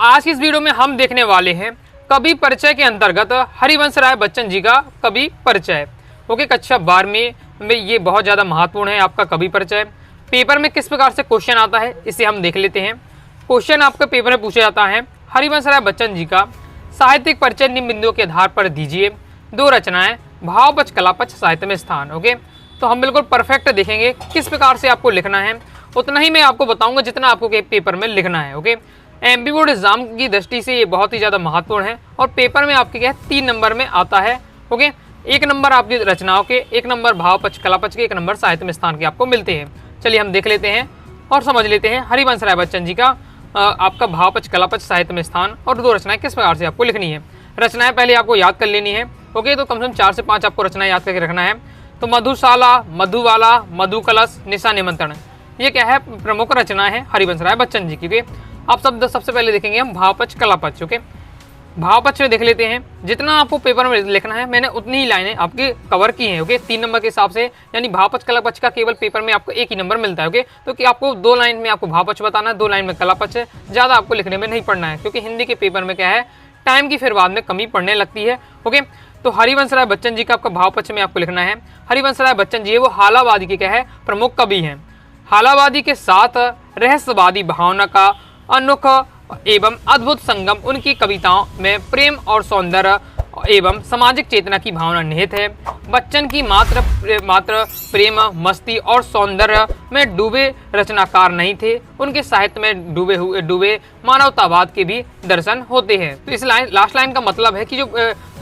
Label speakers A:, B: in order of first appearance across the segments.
A: आज की इस वीडियो में हम देखने वाले हैं कवि परिचय के अंतर्गत हरिवंश राय बच्चन जी का कवि परिचय। ओके, कक्षा 12 में ये बहुत ज़्यादा महत्वपूर्ण है आपका कवि परिचय। पेपर में किस प्रकार से क्वेश्चन आता है इसे हम देख लेते हैं। क्वेश्चन आपके पेपर में पूछा जाता है, हरिवंश राय बच्चन जी का साहित्यिक परिचय निम्न बिंदुओं के आधार पर दीजिए। 2 रचनाएं, भावपक्ष कलापक्ष साहित्य में स्थान। ओके, तो हम बिल्कुल परफेक्ट देखेंगे किस प्रकार से आपको लिखना है, उतना ही मैं आपको बताऊंगा जितना आपको पेपर में लिखना है। ओके, एमपी बोर्ड एग्जाम की दृष्टि से ये बहुत ही ज़्यादा महत्वपूर्ण है और पेपर में आपके क्या है 3 नंबर में आता है। ओके, 1 नंबर आपकी रचनाओं के, 1 नंबर भावपक्ष कलापक्ष के, 1 नंबर साहित्य में स्थान के आपको मिलते हैं। चलिए हम देख लेते हैं और समझ लेते हैं हरिवंश राय बच्चन जी का आपका भावपक्ष कलापक्ष साहित्य में स्थान और 2 रचनाएं किस प्रकार से आपको लिखनी है। रचनाएं पहले आपको याद कर लेनी है। ओके, तो कम से कम 4 से 5 आपको रचनाएं याद करके रखना है। तो मधुशाला, मधुबाला, मधुकलश, निशा निमंत्रण, ये क्या है प्रमुख रचना है हरिवंश राय बच्चन जी की। आप सबसे पहले देखेंगे हम भावपक्ष कलापक्ष। ओके, भावपक्ष में देख लेते हैं, जितना आपको पेपर में लिखना है मैंने उतनी ही लाइनें आपके कवर की हैं। ओके, 3 नंबर के हिसाब से, यानी भावपक्ष कलापक्ष का केवल पेपर में आपको 1 ही नंबर मिलता है। ओके, तो कि आपको 2 लाइन में आपको भावपक्ष बताना है, 2 लाइन में कलापक्ष है। ज़्यादा आपको लिखने में नहीं पढ़ना है क्योंकि हिंदी के पेपर में क्या है टाइम की फिर बाद में कमी पड़ने लगती है। ओके, तो हरिवंश राय बच्चन जी का आपका भावपक्ष में आपको लिखना है। हरिवंश राय बच्चन जी वो हालावादी के क्या है प्रमुख कवि हैं। हालावादी के साथ रहस्यवादी भावना का अनोख एवं अद्भुत संगम उनकी कविताओं में प्रेम और सौंदर्य एवं सामाजिक चेतना की भावना निहित है। बच्चन की मात्र प्रेम, मस्ती और सौंदर्य में डूबे रचनाकार नहीं थे, उनके साहित्य में डूबे मानवतावाद के भी दर्शन होते हैं। तो इस लास्ट लाइन का मतलब है कि जो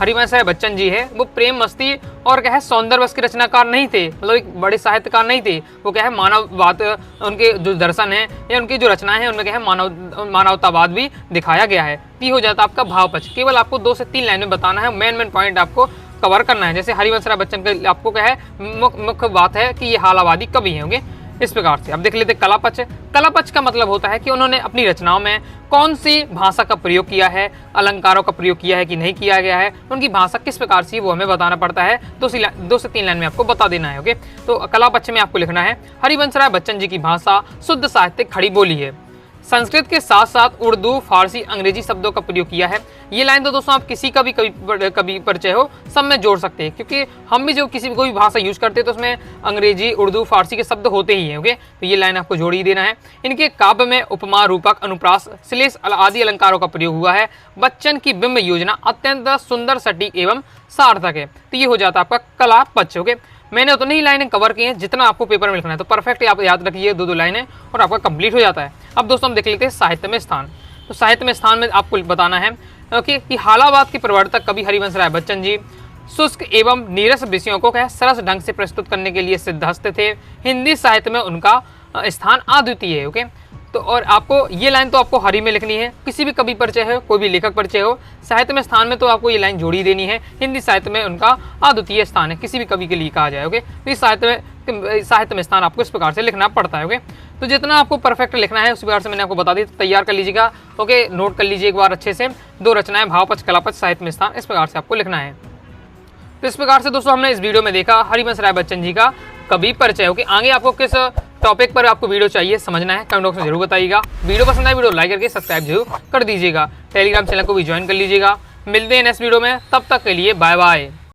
A: हरिवंश राय बच्चन जी है वो प्रेम, मस्ती और क्या है सौंदर्य बस के रचनाकार नहीं थे, मतलब एक बड़े साहित्यकार नहीं थे। वो क्या है मानववाद, उनके जो दर्शन है या उनकी जो रचनाएं हैं उनमें क्या है मानवतावाद भी दिखाया गया है। ये हो जाता है आपका भावपक्ष। केवल आपको 2 से 3 लाइन में बताना है, मेन पॉइंट आपको कवर करना है। जैसे हरिवंश राय बच्चन का आपको क्या है मुख्य बात है कि ये हालावादी कवि हैं। ओके, इस प्रकार से अब देख लेते हैं कलापक्ष। कलापक्ष का मतलब होता है कि उन्होंने अपनी रचनाओं में कौन सी भाषा का प्रयोग किया है, अलंकारों का प्रयोग किया है कि नहीं किया गया है, उनकी भाषा किस प्रकार से वो हमें बताना पड़ता है। 2 से 3 लाइन में आपको बता देना है। ओके, तो कलापक्ष में आपको लिखना है, हरिवंश राय बच्चन जी की भाषा शुद्ध साहित्यिक खड़ी बोली है। संस्कृत के साथ साथ उर्दू, फारसी, अंग्रेजी शब्दों का प्रयोग किया है। ये लाइन तो दोस्तों आप किसी का भी कवि परिचय हो सब में जोड़ सकते हैं, क्योंकि हम भी जो कोई भी भाषा यूज करते हैं तो उसमें अंग्रेजी, उर्दू, फारसी के शब्द होते ही हैं। ओके, तो ये लाइन आपको जोड़ ही देना है। इनके काव्य में उपमा, रूपक, अनुप्रास, श्लेष आदि अलंकारों का प्रयोग हुआ है। बच्चन की बिंब योजना अत्यंत सुंदर, सटीक एवं सार्थक है। तो ये हो जाता है आपका कलापक्ष। ओके, मैंने उतनी ही लाइनें कवर की हैं जितना आपको पेपर में लिखना है, तो परफेक्ट आप याद रखिए 2 लाइनें और आपका कंप्लीट हो जाता है। अब दोस्तों हम देख लेते हैं साहित्य में स्थान। तो साहित्य में स्थान में आपको बताना है कि हालावाद के प्रवर्तक कवि हरिवंश राय बच्चन जी शुष्क एवं नीरस विषयों को क्या सरस ढंग से प्रस्तुत करने के लिए सिद्धहस्त थे। हिंदी साहित्य में उनका स्थान अद्वितीय है। ओके, तो और आपको ये लाइन तो आपको हरी में लिखनी है, किसी भी कवि परिचय हो, कोई भी लेखक परिचय हो, साहित्य में स्थान में तो आपको ये लाइन जोड़ी देनी है। हिंदी साहित्य में उनका अद्वितीय स्थान है, किसी भी कवि के लिए कहा जाए। ओके, तो इस साहित्य में स्थान आपको इस प्रकार से लिखना पड़ता है। ओके, तो जितना आपको परफेक्ट लिखना है उस प्रकार से मैंने आपको बता दी, तैयार कर लीजिएगा। ओके, नोट कर लीजिए एक बार अच्छे से। 2 रचनाएं, भावपक्ष कलापक्ष साहित्य में स्थान, इस प्रकार से आपको लिखना है। तो इस प्रकार से दोस्तों हमने इस वीडियो में देखा हरिवंश राय बच्चन जी का कवि परिचय। ओके, आगे आपको किस टॉपिक पर आपको वीडियो चाहिए समझना है कमेंट बॉक्स में जरूर बताइएगा। वीडियो पसंद आए वीडियो लाइक करके सब्सक्राइब जरूर कर दीजिएगा। टेलीग्राम चैनल को भी ज्वाइन कर लीजिएगा। मिलते हैं नेक्स्ट वीडियो में, तब तक के लिए बाय बाय।